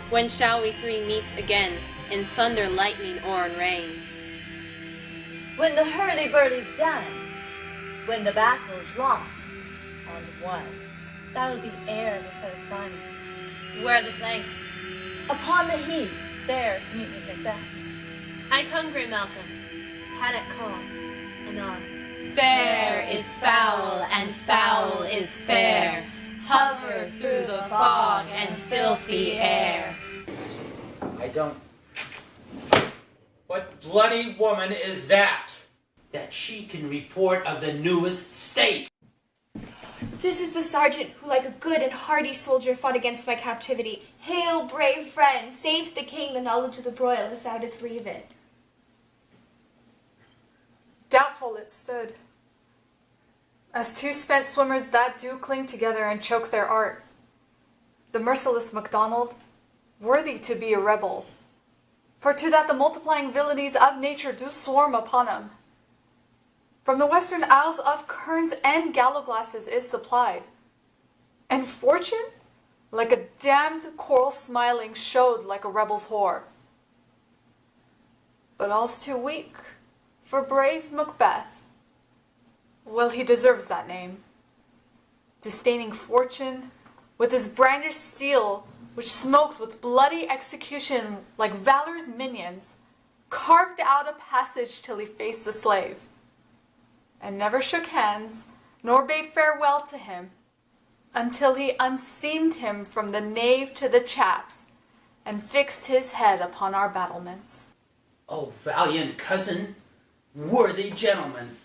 When shall we three meet again, in thunder, lightning, or in rain? When the hurdy-burdy's done, when the battle's lost and won. That'll be ere the set of sun. Where the place? Upon the heath, there to meet with Macbeth. I come, Grey Malcolm. Haddock calls, anon. Fair is foul, and foul is fair. Hover through the fog and filthy air. I don't... What bloody woman is that? That she can report of the newest state? This is the sergeant who, like a good and hardy soldier, fought against my captivity. Hail, brave friend! Saves the king the knowledge of the broil as thou didst leave it. Doubtful it stood, as two spent swimmers that do cling together and choke their art. The merciless MacDonald, worthy to be a rebel, for to that the multiplying villainies of nature do swarm upon him. From the western isles of kerns and gallowglasses is supplied, and fortune, like a damned coral smiling, showed like a rebel's whore. But all's too weak for brave Macbeth. Well, he deserves that name. Disdaining fortune, with his brandished steel, which smoked with bloody execution like valor's minions, carved out a passage till he faced the slave, and never shook hands, nor bade farewell to him, until he unseamed him from the nave to the chaps, and fixed his head upon our battlements. Oh, valiant cousin, worthy gentleman.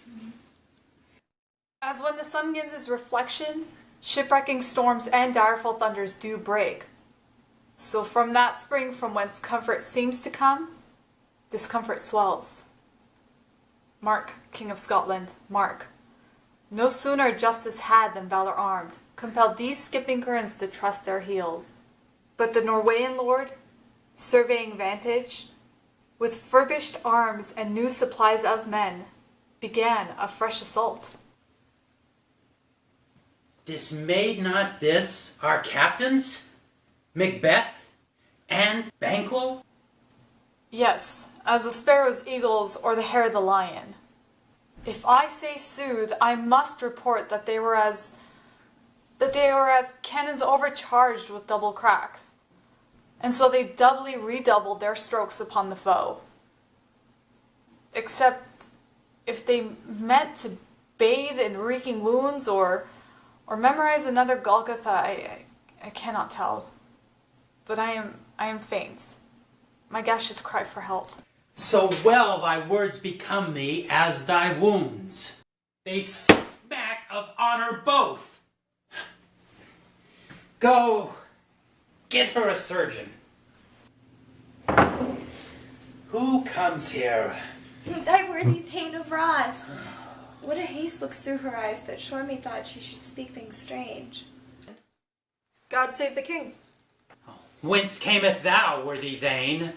As when the sun gains his reflection, shipwrecking storms and direful thunders do break, so from that spring from whence comfort seems to come, discomfort swells. Mark, King of Scotland, mark. No sooner justice had than valor armed, compelled these skipping currents to trust their heels. But the Norwegian lord, surveying vantage, with furbished arms and new supplies of men, began a fresh assault. Dismayed not this our captains, Macbeth and Banquo? Yes, as the sparrow's eagles or the hare the lion. If I say sooth, I must report that they were as cannons overcharged with double cracks, and so they doubly redoubled their strokes upon the foe. Except if they meant to bathe in reeking wounds or memorize another Golgotha, I cannot tell. But I am faint. My gaseous cry for help. So well thy words become thee as thy wounds. They smack of honor both. Go, get her a surgeon. Who comes here? Thy worthy Thane of Ross. What a haste looks through her eyes that sure me thought she should speak things strange. God save the king. Whence cameth thou, worthy Thane?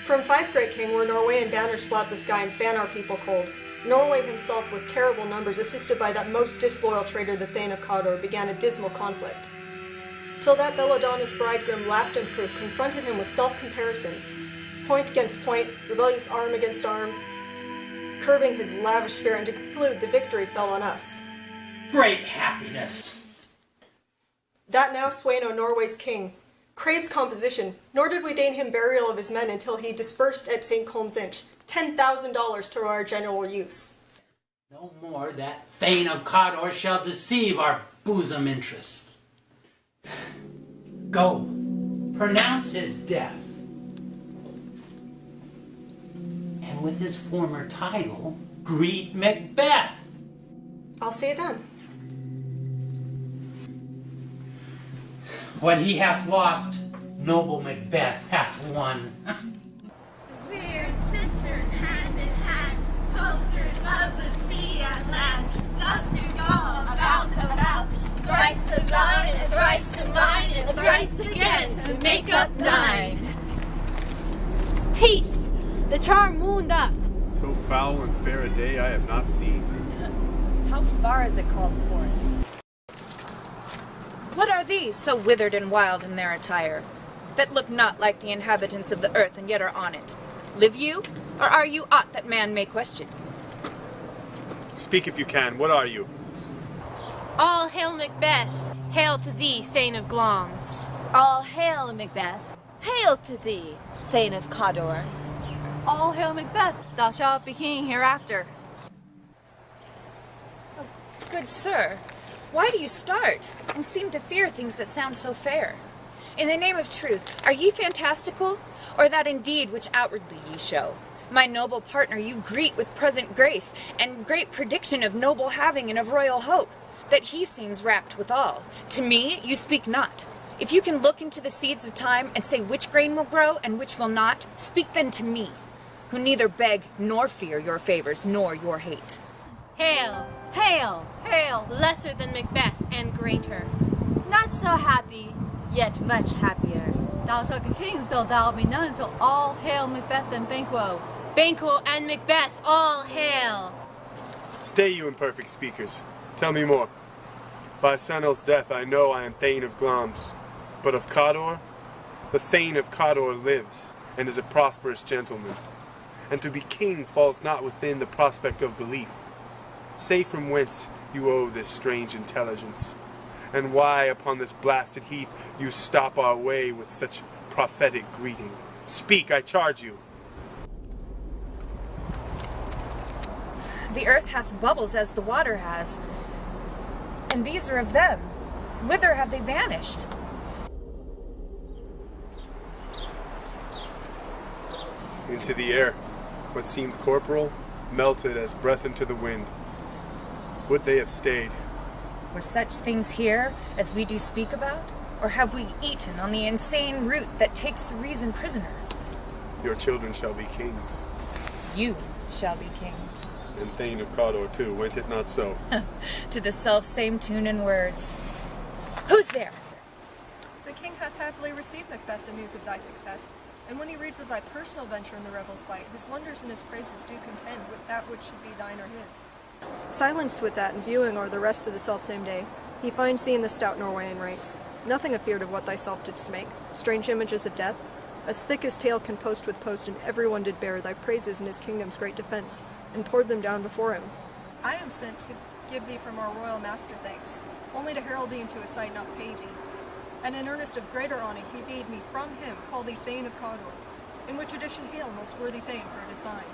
From Fife, great king, where Norwegian banners blot the sky and fan our people cold. Norway himself, with terrible numbers, assisted by that most disloyal traitor, the Thane of Cawdor, began a dismal conflict. Till that Belladonna's bridegroom, lapped and proof, confronted him with self-comparisons, point against point, rebellious arm against arm, curbing his lavish spirit, and to conclude, the victory fell on us. Great happiness! That now Swain, O Norway's king, craves composition, nor did we deign him burial of his men until he dispersed at St. Colm's Inch $10,000 to our general use. No more that Thane of Cawdor shall deceive our bosom interest. Go, pronounce his death, and with his former title, greet Macbeth. I'll see it done. What he hath lost, noble Macbeth hath won. Weird sisters hand in hand, posters of the sea and land, thus do go about, thrice to thine and thrice to mine, and thrice again to make up 9. Peace! The charm mooned up. So foul and fair a day I have not seen. How far is it called forth? What are these, so withered and wild in their attire? that look not like the inhabitants of the earth and yet are on it? Live you, or are you aught that man may question? Speak if you can. What are you? All hail Macbeth! Hail to thee, Thane of Glamis! All hail, Macbeth. Hail to thee, Thane of Cawdor. All hail Macbeth, thou shalt be king hereafter. Good sir, why do you start, and seem to fear things that sound so fair? In the name of truth, are ye fantastical, or that indeed which outwardly ye show? My noble partner you greet with present grace, and great prediction of noble having and of royal hope, that he seems rapt withal. To me you speak not. If you can look into the seeds of time, and say which grain will grow, and which will not, speak then to me, who neither beg nor fear your favors, nor your hate. Hail! Hail. Hail! Lesser than Macbeth and greater. Not so happy, yet much happier. Thou shalt be king, so thou be none, so all hail Macbeth and Banquo. Banquo and Macbeth, all hail! Stay, you imperfect speakers. Tell me more. By Sanel's death I know I am Thane of Glamis, but of Cawdor? The Thane of Cawdor lives, and is a prosperous gentleman. And to be king falls not within the prospect of belief. Say from whence you owe this strange intelligence, and why upon this blasted heath you stop our way with such prophetic greeting. Speak, I charge you. The earth hath bubbles as the water has, and these are of them. Whither have they vanished? Into the air. What seemed corporal melted as breath into the wind. Would they have stayed? Were such things here as we do speak about? Or have we eaten on the insane root that takes the reason prisoner? Your children shall be kings. You shall be king. And Thane of Cawdor too, went it not so? To the self-same tune and words. Who's there? The king hath happily received, Macbeth, the news of thy success, and when he reads of thy personal venture in the rebels' fight, his wonders and his praises do contend with that which should be thine or his. Silenced with that, and viewing o'er the rest of the self-same day, he finds thee in the stout Norwayan ranks, nothing afeard of what thyself didst make, strange images of death, as thick as tale can post with post, and every one did bear thy praises in his kingdom's great defence, and poured them down before him. I am sent to give thee from our royal master thanks, only to herald thee into a sight, not pay thee. And in earnest of greater honour he bade me from him call thee Thane of Cawdor, in which addition hail, most worthy Thane, for it is thine.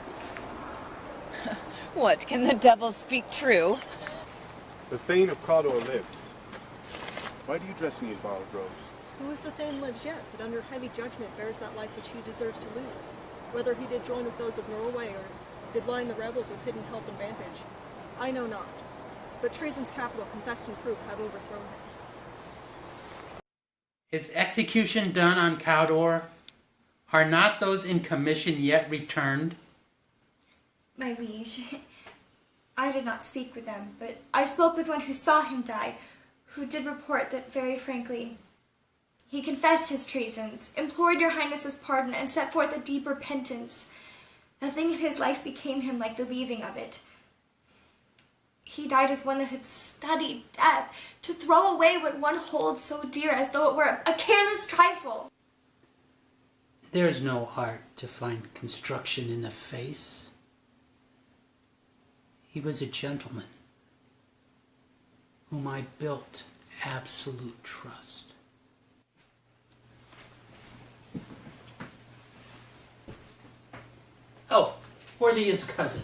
What, can the devil speak true? The Thane of Cawdor lives. Why do you dress me in borrowed robes? Who is the Thane lives yet, that under heavy judgment bears that life which he deserves to lose? Whether he did join with those of Norway, or did lie in the rebels with hidden help and vantage, I know not. But treason's capital, confessed and proved, have overthrown him. Is execution done on Cawdor? Are not those in commission yet returned? My liege, I did not speak with them, but I spoke with one who saw him die, who did report that, very frankly, he confessed his treasons, implored your highness's pardon, and set forth a deep repentance. Nothing in his life became him like the leaving of it. He died as one that had studied death, to throw away what one holds so dear as though it were a careless trifle. There's no art to find construction in the face. He was a gentleman whom I built absolute trust. Oh, worthiest cousin.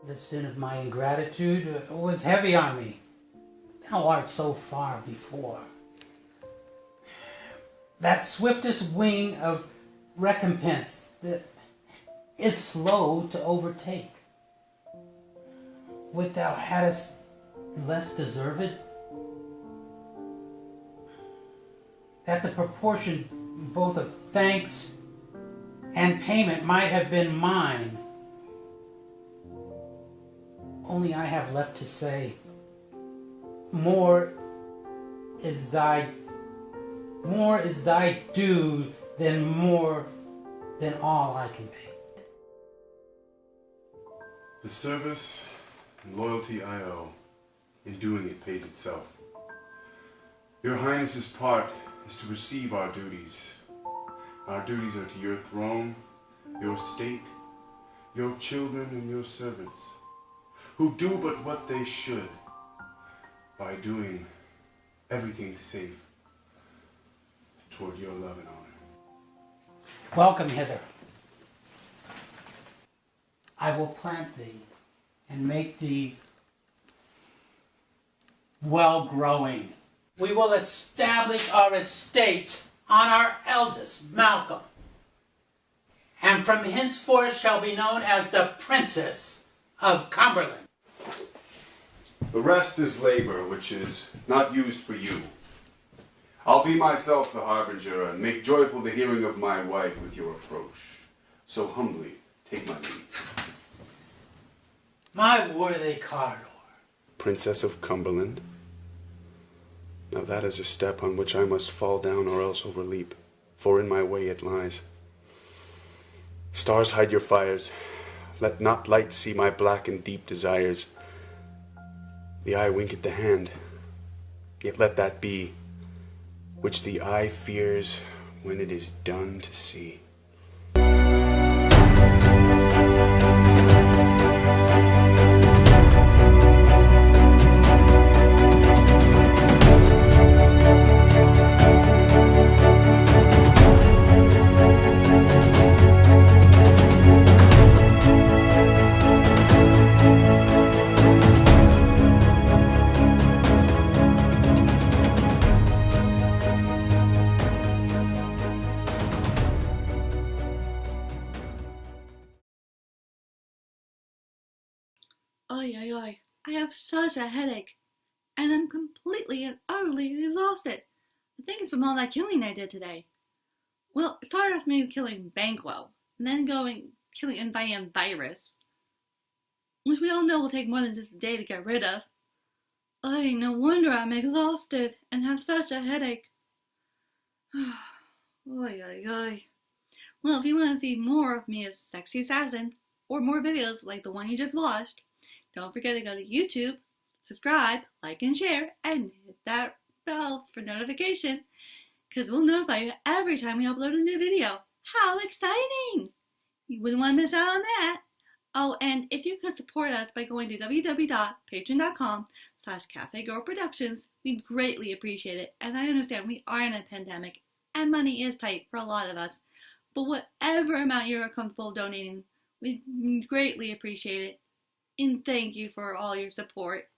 The sin of my ingratitude was heavy on me. Thou art so far before. That swiftest wing of recompense that is slow to overtake. Would thou hadst less deserved? That the proportion both of thanks and payment might have been mine. Only I have left to say, more is thy due than more than all I can pay. The service and loyalty I owe, in doing it pays itself. Your Highness's part is to receive our duties. Our duties are to your throne, your state, your children, and your servants, who do but what they should by doing everything safe toward your love and honor. Welcome hither. I will plant thee and make thee well-growing. We will establish our estate on our eldest, Malcolm, and from henceforth shall be known as the Princess of Cumberland. The rest is labor, which is not used for you. I'll be myself the harbinger, and make joyful the hearing of my wife with your approach. So humbly take my leave. My worthy Cardor. Princess of Cumberland. Now that is a step on which I must fall down or else overleap, for in my way it lies. Stars, hide your fires. Let not light see my black and deep desires. The eye winketh the hand, yet let that be which the eye fears when it is done to see. Oy, oy, oy. I have such a headache. And I'm completely and utterly exhausted. I think it's from all that killing I did today. Well, it started off me killing Banquo, and then killing and biting a virus, which we all know will take more than just a day to get rid of. Oy, no wonder I'm exhausted and have such a headache. Oy, oy, oy. Well, if you want to see more of me as Sexy Assassin, or more videos like the one you just watched, don't forget to go to YouTube, subscribe, like, and share, and hit that bell for notification, because we'll notify you every time we upload a new video. How exciting! You wouldn't want to miss out on that. Oh, and if you could support us by going to www.patreon.com/CafeGirl Productions, we'd greatly appreciate it. And I understand we are in a pandemic, and money is tight for a lot of us, but whatever amount you're comfortable donating, we'd greatly appreciate it. And thank you for all your support.